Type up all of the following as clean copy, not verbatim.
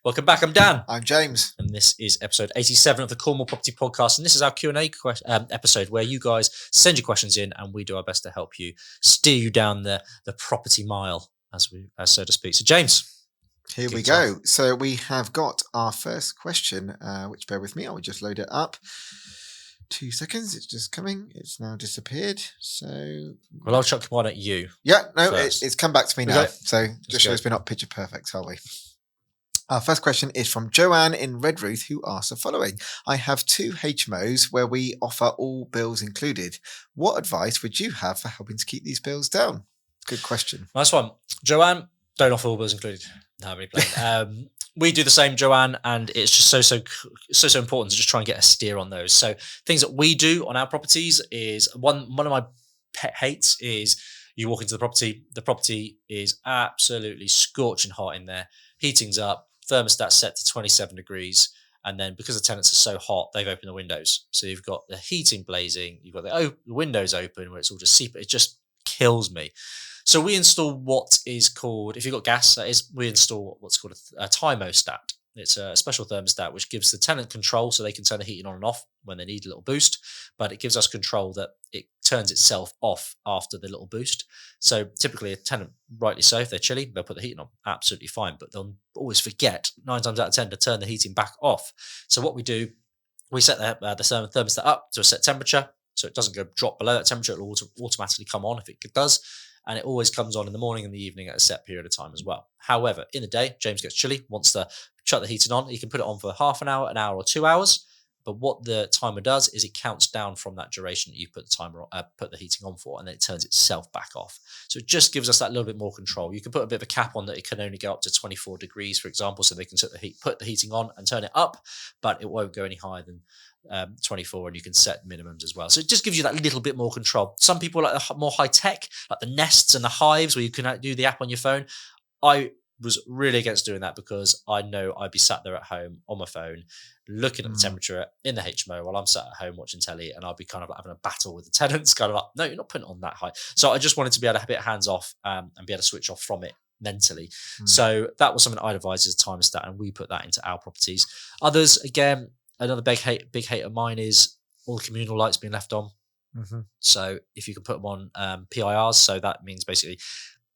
Welcome back. I'm Dan. I'm James. And this is episode 87 of the Cornwall Property Podcast. And this is our Q&A episode where you guys send your questions in and we do our best to help you steer you down the property mile, as so to speak. So, James. Here we go. So we have got our first question, which bear with me. I will just load it up. 2 seconds. It's just coming. It's now disappeared. So, well, I'll chuck one at you. Yeah, no, it's come back to me now. So just shows we're not picture perfect, are we? Our first question is from Joanne in Redruth, who asks the following. I have 2 HMOs where we offer all bills included. What advice would you have for helping to keep these bills down? Good question. Nice one. Joanne, don't offer all bills included. No, I'm really playing. We do the same, Joanne, and it's just so important to just try and get a steer on those. So things that we do on our properties is one of my pet hates is you walk into the property is absolutely scorching hot in there, heating's up, thermostat set to 27 degrees. And then because the tenants are so hot, they've opened the windows. So you've got the heating blazing, you've got the windows open where it's all just seeping. It just kills me. So we install what is called, if you've got gas, that is, we install what's called a thermostat. It's a special thermostat which gives the tenant control so they can turn the heating on and off when they need a little boost. But it gives us control that it turns itself off after the little boost. So typically a tenant, rightly so, if they're chilly, they'll put the heating on. Absolutely fine. But they'll always forget 9 times out of 10 to turn the heating back off. So what we do, we set the thermostat up to a set temperature. So it doesn't drop below that temperature. It'll automatically come on if it does. And it always comes on in the morning and the evening at a set period of time as well. However, in the day, James gets chilly, wants to shut the heating on. He can put it on for half an hour or 2 hours. But what the timer does is it counts down from that duration that you put the heating on for, and then it turns itself back off. So it just gives us that little bit more control. You can put a bit of a cap on that it can only go up to 24 degrees, for example, so they can put the heating on and turn it up, but it won't go any higher than 24, and you can set minimums as well. So it just gives you that little bit more control. Some people like the more high tech, like the Nests and the Hives, where you can do the app on your phone. I was really against doing that because I know I'd be sat there at home on my phone looking at the temperature in the HMO while I'm sat at home watching telly, and I'd be kind of having a battle with the tenants, kind of like, no, you're not putting it on that high. So I just wanted to be able to have it hands off and be able to switch off from it mentally. So that was something I'd advise as a thermostat, and we put that into our properties. Others, again, another big hate of mine is all the communal lights being left on. Mm-hmm. So if you can put them on PIRs, so that means basically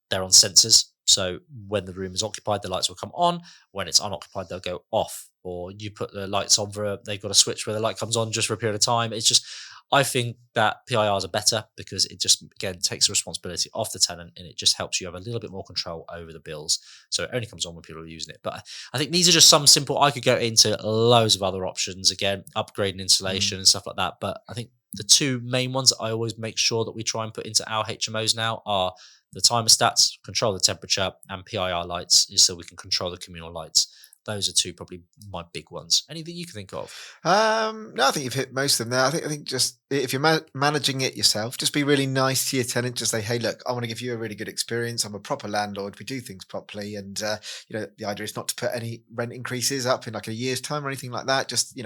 they're on sensors. So when the room is occupied, the lights will come on. When it's unoccupied, they'll go off. Or you put the lights on they've got a switch where the light comes on just for a period of time. It's just, I think that PIRs are better because it just, again, takes the responsibility off the tenant, and it just helps you have a little bit more control over the bills. So it only comes on when people are using it. But I think these are just some simple, I could go into loads of other options, again, upgrading insulation and stuff like that. But I think the 2 main ones that I always make sure that we try and put into our HMOs now are the thermostats, control the temperature, and PIR lights, is so we can control the communal lights. Those are 2 probably my big ones. Anything you can think of? No, I think you've hit most of them there. I think just if you're managing it yourself, just be really nice to your tenant. Just say, hey, look, I want to give you a really good experience. I'm a proper landlord. We do things properly. And, the idea is not to put any rent increases up in like a year's time or anything like that. Just,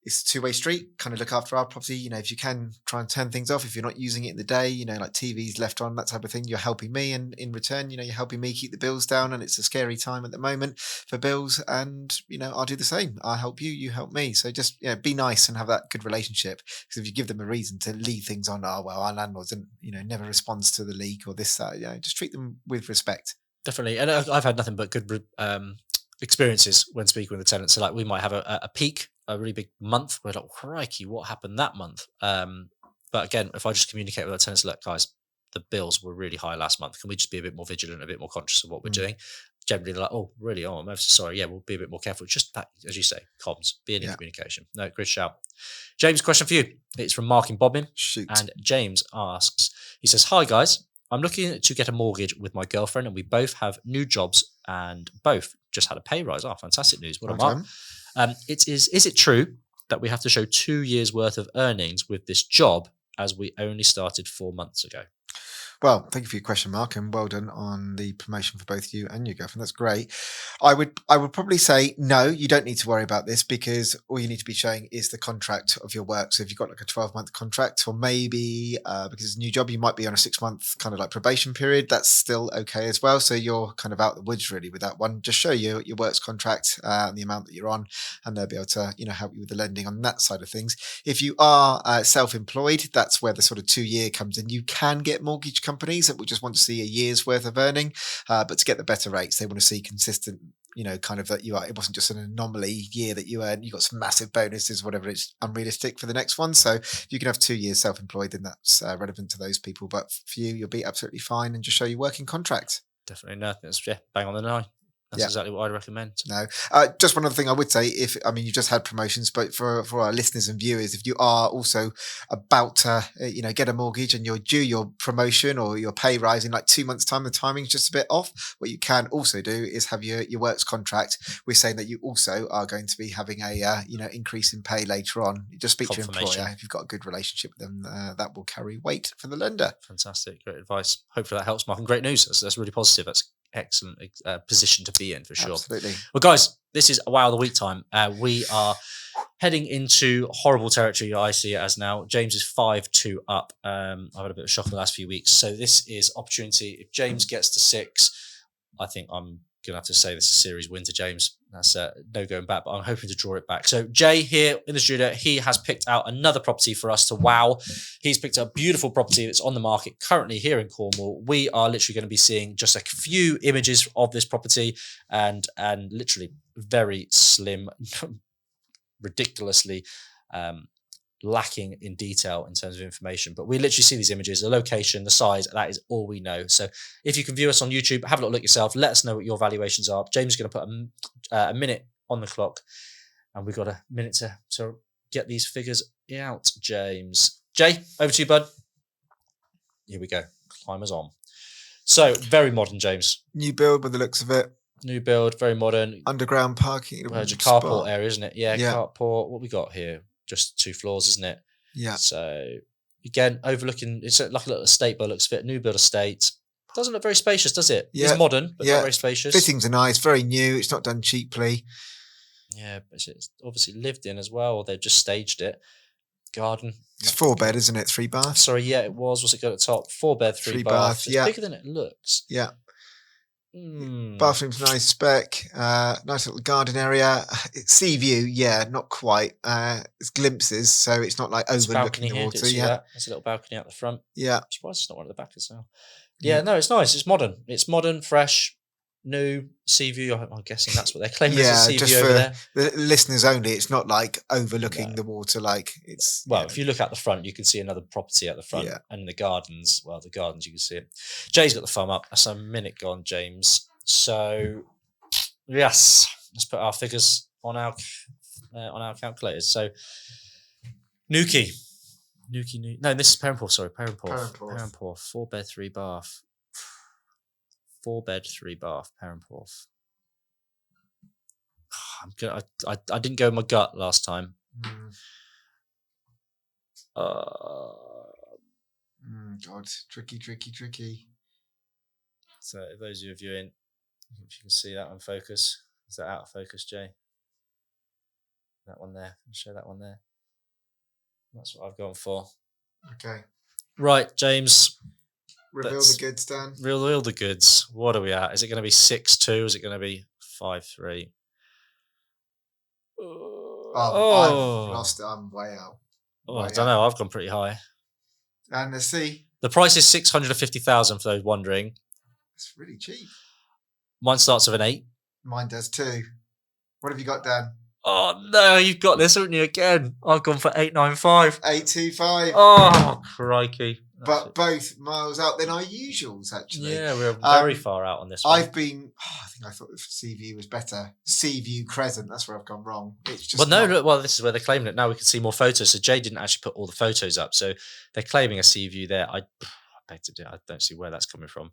it's a 2-way street. Kind of look after our property. If you can, try and turn things off if you're not using it in the day, like TVs left on, that type of thing. You're helping me, and in return, you're helping me keep the bills down. And it's a scary time at the moment for bills, and I'll do the same. I'll help you, you help me. So just be nice and have that good relationship. Because if you give them a reason to leave things on, our landlord never responds to the leak or this, that, just treat them with respect. Definitely. And I've had nothing but good experiences when speaking with the tenants. So like we might have a peak, a really big month. We're like, crikey, what happened that month? But again, if I just communicate with our tenants, look, guys, the bills were really high last month. Can we just be a bit more vigilant, a bit more conscious of what we're doing? Generally, they're like, oh, really? Oh, I'm sorry. Yeah, we'll be a bit more careful. Just that, as you say, comms, being in communication. No, great shout. James, question for you. It's from Mark in Bodmin. Shoot. And James asks, he says, hi, guys. I'm looking to get a mortgage with my girlfriend, and we both have new jobs and both just had a pay rise. Oh, fantastic news. What a mark. Is it true that we have to show 2 years worth of earnings with this job as we only started 4 months ago? Well, thank you for your question, Mark, and well done on the promotion for both you and your girlfriend. That's great. I would probably say no, you don't need to worry about this because all you need to be showing is the contract of your work. So if you've got like a 12-month contract, or maybe because it's a new job, you might be on a 6-month kind of like probation period. That's still okay as well. So you're kind of out the woods really with that one. Just show your works contract and the amount that you're on, and they'll be able to help you with the lending on that side of things. If you are self-employed, that's where the sort of 2 year comes in. You can get mortgage companies that will just want to see a year's worth of earning, but to get the better rates, they want to see consistent. Kind of that it wasn't just an anomaly year that you earned. You got some massive bonuses, whatever. It's unrealistic for the next one. So if you can have 2 years self-employed, then that's relevant to those people. But for you, you'll be absolutely fine and just show your working contract. Definitely nothing. That's bang on the nine. That's Yeah. exactly what I'd recommend. No, just one other thing I would say, you've just had promotions, but for our listeners and viewers, if you are also about to, get a mortgage and you're due your promotion or your pay rise in like 2 months' time, the timing's just a bit off. What you can also do is have your works contract. We're saying that you also are going to be having a increase in pay later on. You just speak to your employer if you've got a good relationship with them. That will carry weight for the lender. Fantastic, great advice. Hopefully that helps, Mark, and great news. That's really positive. That's excellent position to be in for sure. Absolutely. Well, guys, this is Wow of the Week time. We are heading into horrible territory. I see it as now. James is 5-2 up. I've had a bit of a shock in the last few weeks, so this is opportunity. If James gets to 6, I think I'm gonna have to say this is a series win to James. That's no going back, but I'm hoping to draw it back. So Jay here in the studio, he has picked out another property for us to wow. He's picked out a beautiful property that's on the market currently here in Cornwall. We are literally going to be seeing just a few images of this property and literally very slim, ridiculously lacking in detail in terms of information, but we literally see these images, the location, the size, that is all we know. So if you can view us on YouTube, have a little look yourself, let us know what your valuations are. James is going to put a minute on the clock, and we've got a minute to get these figures out. Jay, over to you, bud. Here we go. Climbers on. So very modern, James. New build by the looks of it. New build, very modern. Underground parking. Well, it's a carport area, isn't it? Yeah, carport. What we got here? Just 2 floors, isn't it? Yeah. So again, overlooking, it's like a little estate by the looks of it. New build estate. Doesn't look very spacious, does it? Yeah. It's modern, but not very spacious. Fittings are nice, very new. It's not done cheaply. Yeah, but it's obviously lived in as well, or they've just staged it. Garden. It's 4-bed, isn't it? 3 baths. Sorry, yeah, it was. What's it got at the top? 4-bed, 3 bath. It's bigger than it looks. Yeah. Bathroom's nice spec. Nice little garden area. Sea view, not quite. It's glimpses, so it's not like overlooking the water. There's a little balcony out the front. Yeah. I'm surprised it's not one at the back as well. Yeah, no, it's nice. It's modern. It's modern, fresh, new. Sea view. I'm guessing that's what they're claiming. Yeah, sea just view for over there. The listeners only. It's not like overlooking the water. Like it's. Well, if you look at the front, you can see another property at the front, and in the gardens. Well, the gardens you can see it. Jay's got the thumb up. That's a minute gone, James. So, yes, let's put our figures on our calculators. So, Nuki. No, this is Perranporth. Sorry, Perranporth. 4-bed, 3 bath. 4-bed, 3 bath. Perranporth. I didn't go with my gut last time. God, tricky. So, those of you viewing, if you can see that on focus. Is that out of focus, Jay? That one there. I'll show that one there. That's what I've gone for. Okay. Right, James. Reveal the goods, Dan. Reveal the goods. What are we at? Is it going to be 6-2? Is it going to be 5-3? I've lost it. I'm way out. I don't know. I've gone pretty high. And let's see. The price is 650,000 for those wondering. It's really cheap. Mine starts with an 8. Mine does too. What have you got, Dan? Oh no, you've got this, haven't you? Again, I've gone for 895. 825. Oh crikey! But both miles out than our usuals, actually. Yeah, we're very far out on this one. I think I thought Seaview was better. Seaview Crescent, that's where I've gone wrong. It's just this is where they're claiming it. Now we can see more photos. So Jay didn't actually put all the photos up. So they're claiming a Seaview there. I beg to do. I don't see where that's coming from.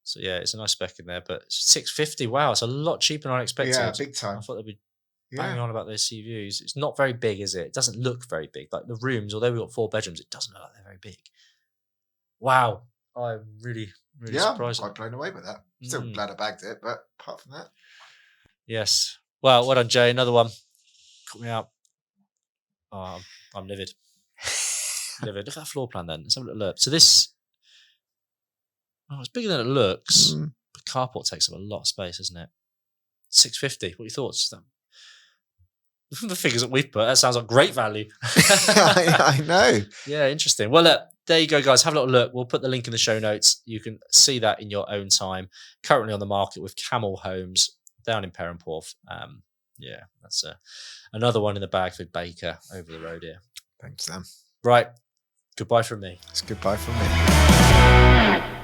So yeah, it's a nice spec in there, but 650. Wow, it's a lot cheaper than I expected. Yeah, big time. I thought they'd be banging on about those sea views. It's not very big, is it? It doesn't look very big. Like the rooms, although we've got 4 bedrooms, it doesn't look like they're very big. Wow. I'm really Yeah, I'm surprised. quite blown away with that. Still glad I bagged it, but apart from that. Yes. Well done, Jay. Another one. Caught me out. Oh, I'm livid. Livid. Look at that floor plan then. Let's have a little look. So this, it's bigger than it looks. The carport takes up a lot of space, doesn't it? 650. What are your thoughts? From the figures that we've put, that sounds like great value. I know. Yeah, interesting. Well, look, there you go, guys. Have a little look. We'll put the link in the show notes. You can see that in your own time. Currently on the market with Camel Homes down in Perranporth. Yeah, that's another one in the bag for Baker over the road here. Thanks, Sam. Right. Goodbye from me. It's goodbye from me.